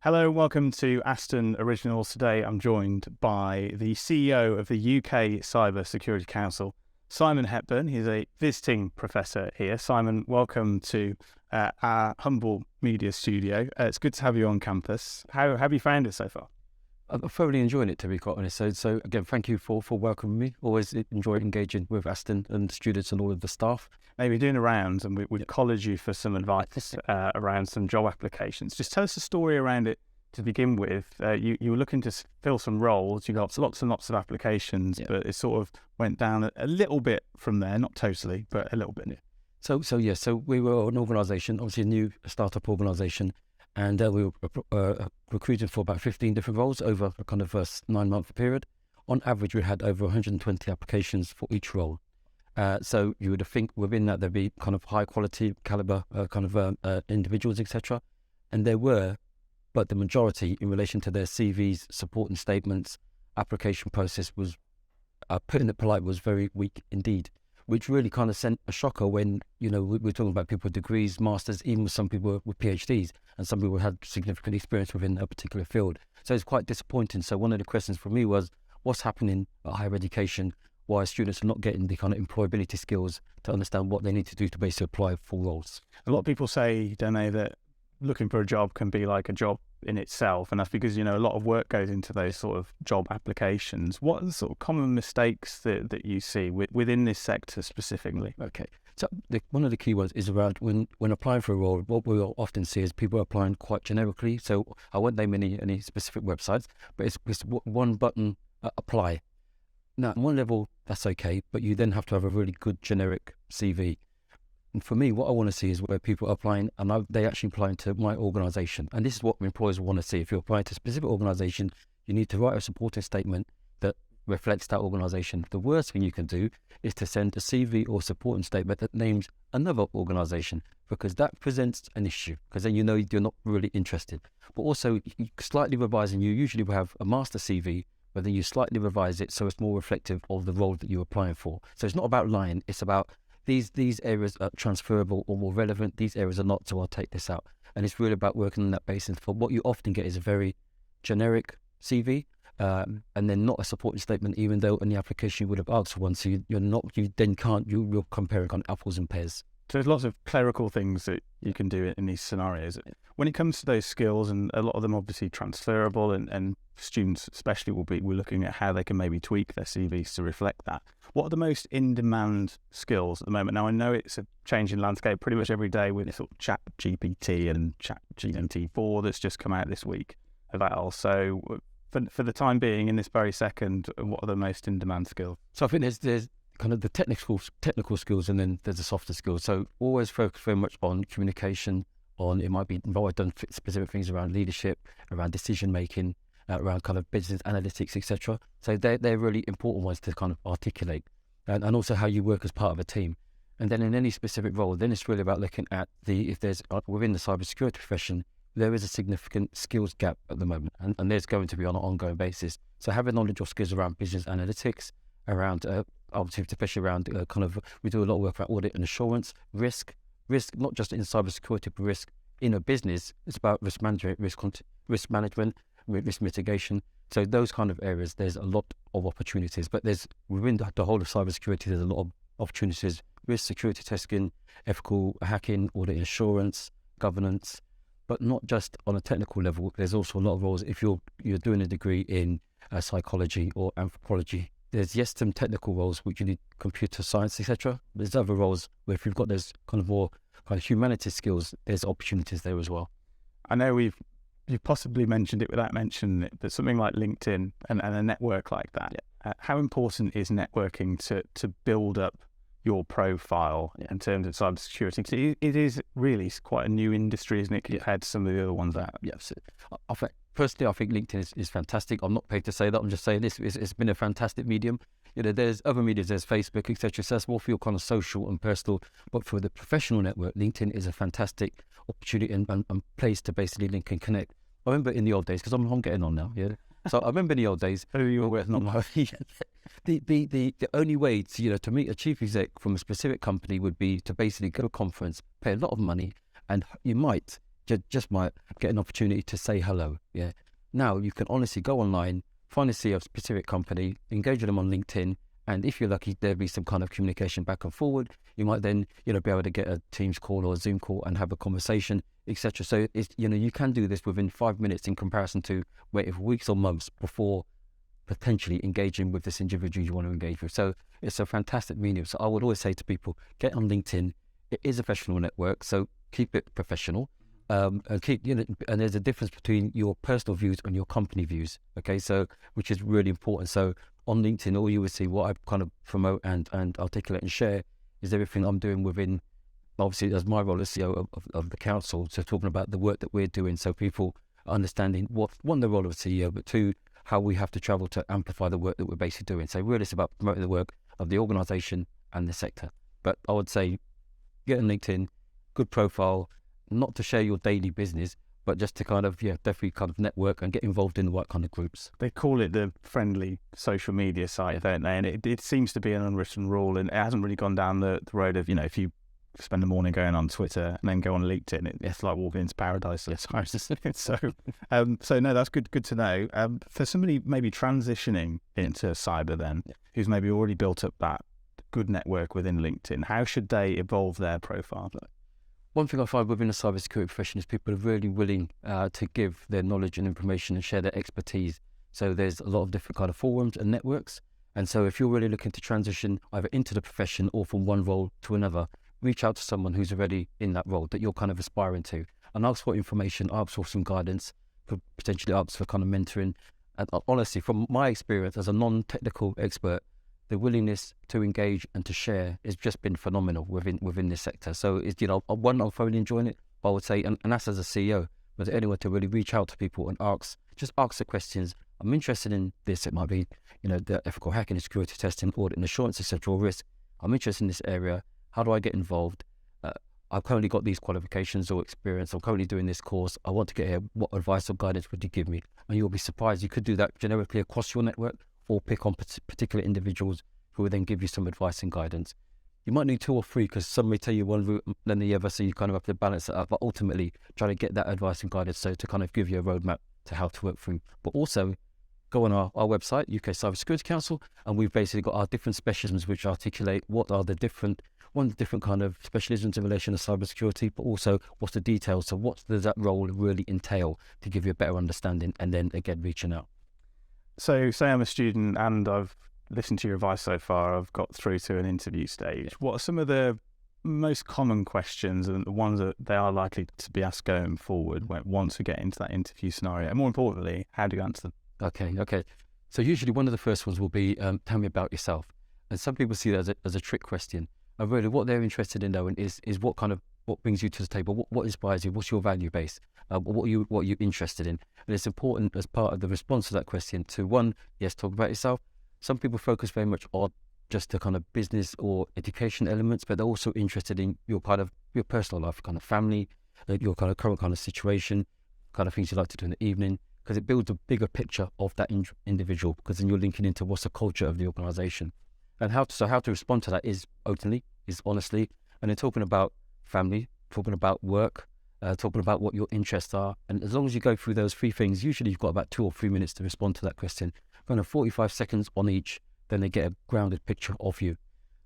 Hello, welcome to Aston Originals. Today I'm joined by the CEO of the UK Cyber Security Council, Simon Hepburn. He's a visiting professor here. Simon, welcome to our humble media studio. It's good to have you on campus. How have you found it so far? I'm thoroughly enjoying it, to be quite honest. So again, thank you for welcoming me. Always enjoy engaging with Aston and students and all of the staff. Maybe doing a round, and we've collared you for some advice around some job applications. Just tell us a story around it to begin with. You were looking to fill some roles. You got lots and lots of applications, but it sort of went down a little bit from there, not totally, but a little bit. So we were an organisation, obviously a new startup organisation, and we were recruiting for about 15 different roles over a kind of 9-month period. On average, we had over 120 applications for each role. So you would think within that there'd be kind of high quality caliber individuals, etc. And there were, but the majority in relation to their CVs, supporting statements, application process was, putting it polite, was very weak indeed, which really kind of sent a shocker when, we're talking about people with degrees, masters, even some people with PhDs, and some people had significant experience within a particular field. So it's quite disappointing. So one of the questions for me was, what's happening at higher education? Why students are not getting the kind of employability skills to understand what they need to do to basically apply for roles? A lot of people say, don't they, that looking for a job can be like a job in itself, and that's because a lot of work goes into those sort of job applications. What are the sort of common mistakes that you see within this sector specifically? Okay, so one of the key ones is around when applying for a role. What we will often see is people applying quite generically. So I won't name any specific websites, but it's one button, apply. Now, on one level, that's okay, but you then have to have a really good generic CV. And for me, what I want to see is where people are applying, and they actually applying to my organisation. And this is what employers want to see. If you're applying to a specific organisation, you need to write a supporting statement that reflects that organisation. The worst thing you can do is to send a CV or supporting statement that names another organisation, because that presents an issue, because then you're not really interested. But also, slightly revising, you usually will have a master CV, but then you slightly revise it so it's more reflective of the role that you're applying for. So it's not about lying, it's about these areas are transferable or more relevant, these areas are not, so I'll take this out. And it's really about working on that basis. For what you often get is a very generic CV, and then not a supporting statement, even though in the application you would have asked for one. So you're comparing kind of apples and pears. So there's lots of clerical things that you can do in these scenarios. When it comes to those skills, and a lot of them obviously transferable, and students especially we're looking at how they can maybe tweak their CVs to reflect that. What are the most in-demand skills at the moment? Now, I know it's a changing landscape pretty much every day with sort of Chat GPT and Chat GPT-4 that's just come out this week of that. So for the time being, in this very second, what are the most in-demand skills? So I think there's kind of the technical skills, and then there's the softer skills. So always focus very much on communication, it might be involved in specific things around leadership, around decision making, around kind of business analytics, etc. So they're really important ones to kind of articulate, and also how you work as part of a team. And then in any specific role, then it's really about looking at if there's within the cybersecurity profession, there is a significant skills gap at the moment, and there's going to be on an ongoing basis. So having knowledge or skills around business analytics, around obviously especially around we do a lot of work around audit and assurance, risk not just in cybersecurity, but risk in a business. It's about risk management, risk mitigation. So those kind of areas, there's a lot of opportunities. But there's within the whole of cybersecurity, there's a lot of opportunities: risk, security testing, ethical hacking, audit and assurance, governance. But not just on a technical level. There's also a lot of roles. If you're doing a degree in psychology or anthropology, there's some technical roles which you need computer science, etc. There's other roles where if you've got those kind of more kind of humanities skills, there's opportunities there as well. I know you've possibly mentioned it without mentioning it, but something like LinkedIn and a network like that. Yeah. How important is networking to build up your profile in terms of cybersecurity? Because it is really quite a new industry, isn't it, compared to some of the other ones out? Yeah, personally, I think LinkedIn is fantastic. I'm not paid to say that. I'm just saying this. It's been a fantastic medium. There's other media, there's Facebook, etc. So that's more for your kind of social and personal. But for the professional network, LinkedIn is a fantastic opportunity and place to basically link and connect. I remember in the old days, because I'm getting on now, yeah. So I remember in the old days, the only way to meet a chief exec from a specific company would be to basically go to a conference, pay a lot of money, and you might just might get an opportunity to say hello. Yeah. Now you can honestly go online, find a CEO of a specific company, engage with them on LinkedIn, and if you're lucky, there'll be some kind of communication back and forward. You might then, be able to get a Teams call or a Zoom call and have a conversation, etc. So it's, you can do this within 5 minutes in comparison to waiting for weeks or months before potentially engaging with this individual you want to engage with. So it's a fantastic medium. So I would always say to people, get on LinkedIn. It is a professional network, so keep it professional. And keep, and there's a difference between your personal views and your company views. Okay, so which is really important. So on LinkedIn, all you will see, what I kind of promote and articulate and share is everything I'm doing within, obviously, as my role as CEO of the council. So talking about the work that we're doing, so people are understanding one, the role of a CEO, but two, how we have to travel to amplify the work that we're basically doing. So really, it's about promoting the work of the organisation and the sector. But I would say, get on LinkedIn, good profile, not to share your daily business, but just to kind of, definitely kind of network and get involved in the right kind of groups. They call it the friendly social media site, don't they? And it seems to be an unwritten rule, and it hasn't really gone down the road of, if you spend the morning going on Twitter and then go on LinkedIn, it's like walking into paradise. So no, that's good to know. For somebody maybe transitioning into cyber then, who's maybe already built up that good network within LinkedIn, how should they evolve their profile? One thing I find within the cybersecurity profession is people are really willing to give their knowledge and information and share their expertise. So there's a lot of different kind of forums and networks. And so if you're really looking to transition either into the profession or from one role to another, reach out to someone who's already in that role that you're kind of aspiring to, and ask for information, ask for some guidance, could potentially ask for kind of mentoring. And honestly, from my experience as a non-technical expert, the willingness to engage and to share has just been phenomenal within this sector. So it's, one, I'm thoroughly enjoying it, but I would say, and that's as a CEO, but anyone to really reach out to people and ask the questions. I'm interested in this. It might be, the ethical hacking and security testing, audit and assurance, etc., or risk. I'm interested in this area. How do I get involved? I've currently got these qualifications or experience. I'm currently doing this course. I want to get here. What advice or guidance would you give me? And you'll be surprised. You could do that generically across your network, or pick on particular individuals who will then give you some advice and guidance. You might need 2 or 3 because some may tell you one route than the other, so you kind of have to balance it up. But ultimately, try to get that advice and guidance, so to kind of give you a roadmap to how to work through. But also, go on our website, UK Cybersecurity Council, and we've basically got our different specialisms which articulate what are the different kind of specialisms in relation to cybersecurity, but also what's the details. So what does that role really entail to give you a better understanding, and then again, reaching out. So say I'm a student and I've listened to your advice so far, I've got through to an interview stage. What are some of the most common questions and the ones that they are likely to be asked going forward once we get into that interview scenario? And more importantly, how do you answer them? Okay. So usually one of the first ones will be, tell me about yourself. And some people see that as a trick question. And really what they're interested in knowing is what brings you to the table, what inspires you, what's your value base, what are you interested in. And it's important as part of the response to that question to, one, yes, talk about yourself. Some people focus very much on just the kind of business or education elements, but they're also interested in your personal life, kind of family, your kind of current kind of situation, kind of things you like to do in the evening, because it builds a bigger picture of that individual, because then you're linking into what's the culture of the organisation. And how to respond to that is openly, is honestly, and then talking about family, talking about work, talking about what your interests are. And as long as you go through those 3 things, usually you've got about 2 or 3 minutes to respond to that question. Kind of 45 seconds on each, then they get a grounded picture of you.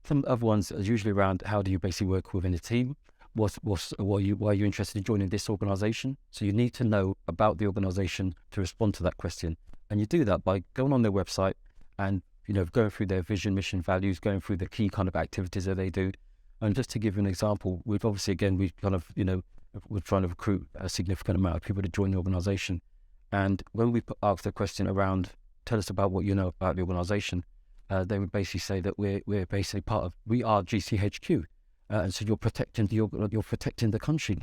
Some other ones are usually around how do you basically work within a team? Why are you interested in joining this organisation? So you need to know about the organisation to respond to that question. And you do that by going on their website and going through their vision, mission, values, going through the key kind of activities that they do. And just to give you an example, we're trying to recruit a significant amount of people to join the organisation. And when we ask the question around, tell us about what you know about the organisation, they would basically say that we're basically we are GCHQ. And so you're protecting the country.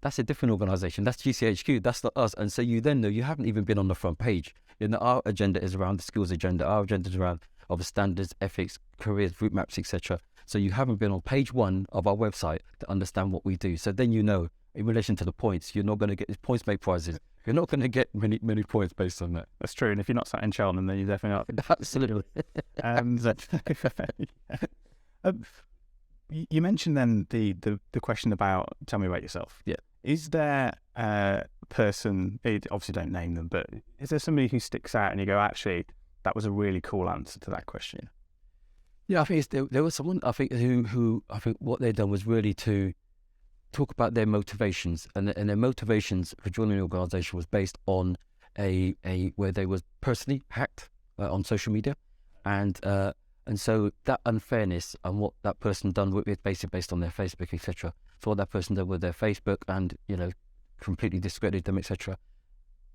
That's a different organisation. That's GCHQ. That's not us. And so you then know you haven't even been on the front page. Our agenda is around the skills agenda. Our agenda is around the standards, ethics, careers, route maps, etc. So you haven't been on page 1 of our website to understand what we do. So then in relation to the points, you're not going to get points make prizes. You're not going to get many points based on that. That's true. And if you're not sat in Cheltenham, then you're definitely not. Absolutely. You mentioned then the question about tell me about yourself. Yeah. Is there a person, obviously don't name them, but is there somebody who sticks out and you go, actually, that was a really cool answer to that question? Yeah, I think there was someone, I think, who I think what they'd done was really to talk about their motivations, and their motivations for joining the organisation was based on a where they was personally hacked on social media, and so that unfairness and what that person done with it, basically based on their Facebook, etc. So what that person did with their Facebook, and completely discredited them, etc.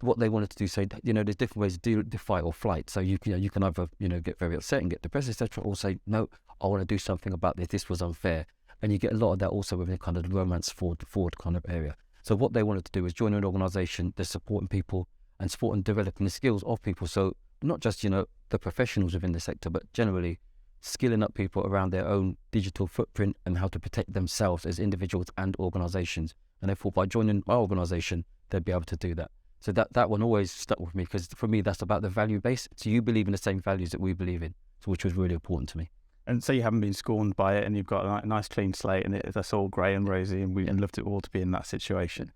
What they wanted to do, say, there's different ways to do fight or flight. So you can either get very upset and get depressed, etc., or say, no, I want to do something about this. This was unfair. And you get a lot of that also within kind of the romance forward kind of area. So what they wanted to do is join an organisation that's supporting people and supporting developing the skills of people. So not just, the professionals within the sector, but generally skilling up people around their own digital footprint and how to protect themselves as individuals and organisations. And therefore, by joining my organisation, they'd be able to do that. So that one always stuck with me, because for me, that's about the value base. So you believe in the same values that we believe in, so which was really important to me. And say you haven't been scorned by it and you've got a nice clean slate and that's all grey and rosy, and we'd love it all to be in that situation.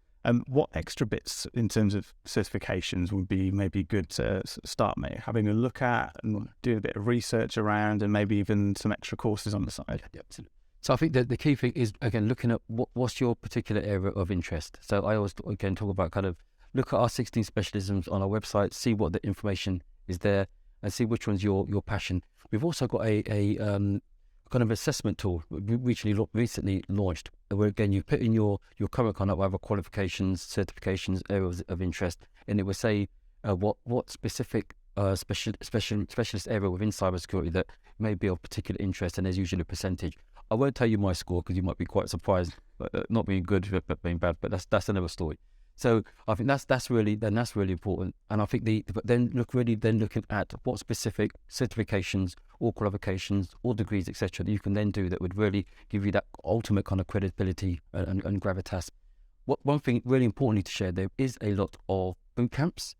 What extra bits in terms of certifications would be maybe good to start having a look at and do a bit of research around, and maybe even some extra courses on the side? Yeah, absolutely. So I think that the key thing is, again, looking at what's your particular area of interest. So I always, again, talk about kind of look at our 16 specialisms on our website, see what the information is there, and see which one's your passion. We've also got a kind of assessment tool we recently launched, where again you put in your current kind of either qualifications, certifications, areas of interest, and it will say what specific specialist area within cybersecurity that may be of particular interest, and there's usually a percentage. I won't tell you my score because you might be quite surprised, not being good but being bad, but that's another story. So I think that's really important, and I think looking at what specific certifications or qualifications or degrees, etc., that you can then do that would really give you that ultimate kind of credibility and gravitas. One thing really importantly to share, there is a lot of boot camps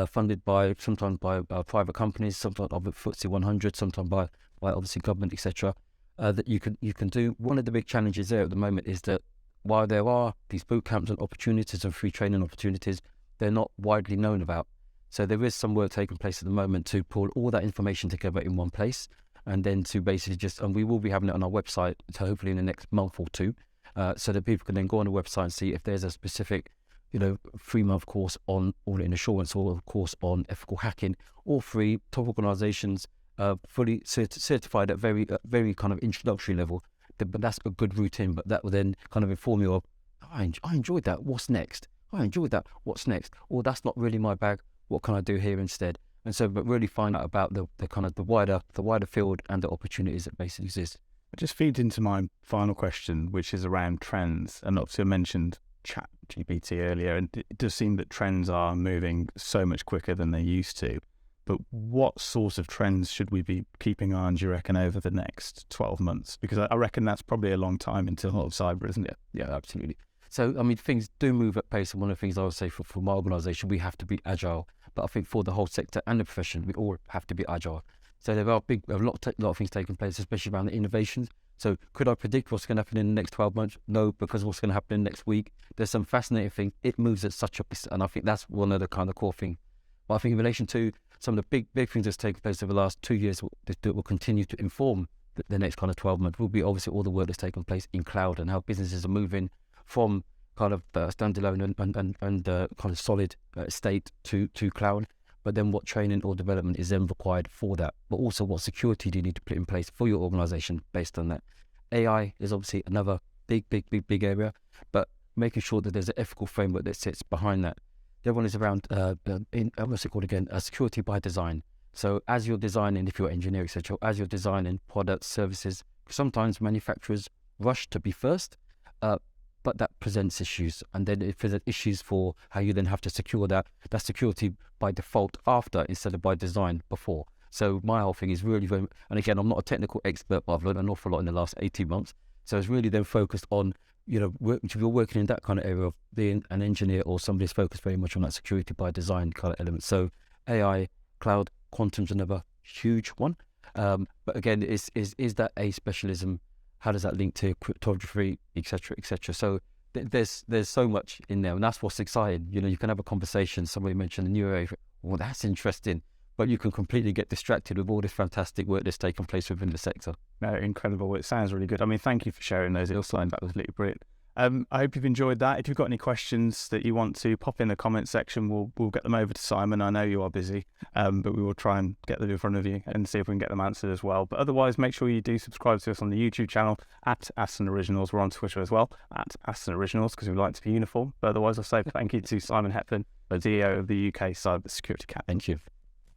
funded sometimes by private companies, sometimes of the FTSE 100, sometimes by obviously government, etc. That you can do. One of the big challenges there at the moment is that while there are these boot camps and opportunities and free training opportunities, they're not widely known about. So there is some work taking place at the moment to pull all that information together in one place, and then to basically and we will be having it on our website, so hopefully in the next month or two, so that people can then go on the website and see if there's a specific 3-month course on audit and assurance, or a course on ethical hacking, or free top organisations fully certified at very kind of introductory level. But that's a good route in, but that will then kind of inform you of, I enjoyed that, what's next? I enjoyed that, what's next? Or that's not really my bag, what can I do here instead? And so, but really find out about the kind of the wider field and the opportunities that basically exist. It just feeds into my final question, which is around trends. And obviously I mentioned ChatGPT earlier, and it does seem that trends are moving so much quicker than they used to. But what sorts of trends should we be keeping an eye on, do you reckon, over the next 12 months? Because I reckon that's probably a long time until cyber, isn't it? Yeah, absolutely. So, I mean, things do move at pace. And one of the things I would say for my organisation, we have to be agile. But I think for the whole sector and the profession, we all have to be agile. So there are a lot of things taking place, especially around the innovations. So could I predict what's going to happen in the next 12 months? No, because what's going to happen in the next week? There's some fascinating things. It moves at such a pace. And I think that's one of the kind of core things. But I think in relation to some of the big things that's taken place over the last 2 years that will continue to inform the next kind of 12 months will be obviously all the work that's taken place in cloud, and how businesses are moving from kind of standalone and kind of solid state to cloud. But then what training or development is then required for that, but also what security do you need to put in place for your organisation based on that. AI is obviously another big area, but making sure that there's an ethical framework that sits behind that. The other one is around, what's it called again? Security by design. So as you're designing, if you're engineering, etc., as you're designing products, services, sometimes manufacturers rush to be first, but that presents issues. And then it presents issues for how you then have to secure that security by default after, instead of by design before. So my whole thing is really very, and again, I'm not a technical expert, but I've learned an awful lot in the last 18 months. So it's really then focused on, if you're working in that kind of area of being an engineer or somebody who's focused very much on that security by design kind of element. So AI, cloud, quantum's another huge one. But again, is that a specialism How does that link to cryptography, etc., etc.? So there's so much in there, and that's what's exciting. You can have a conversation. Somebody mentioned the new area. Well, that's interesting, but you can completely get distracted with all this fantastic work that's taken place within the sector. No, incredible. It sounds really good. I mean, thank you for sharing those insights. That was really brilliant. I hope you've enjoyed that. If you've got any questions that you want to pop in the comment section, we'll get them over to Simon. I know you are busy, but we will try and get them in front of you and see if we can get them answered as well. But otherwise, make sure you do subscribe to us on the YouTube channel at Aston Originals. We're on Twitter as well at Aston Originals because we like to be uniform. But otherwise, I'll say thank you to Simon Hepburn, the CEO of the UK Cyber Security Cap. Thank you.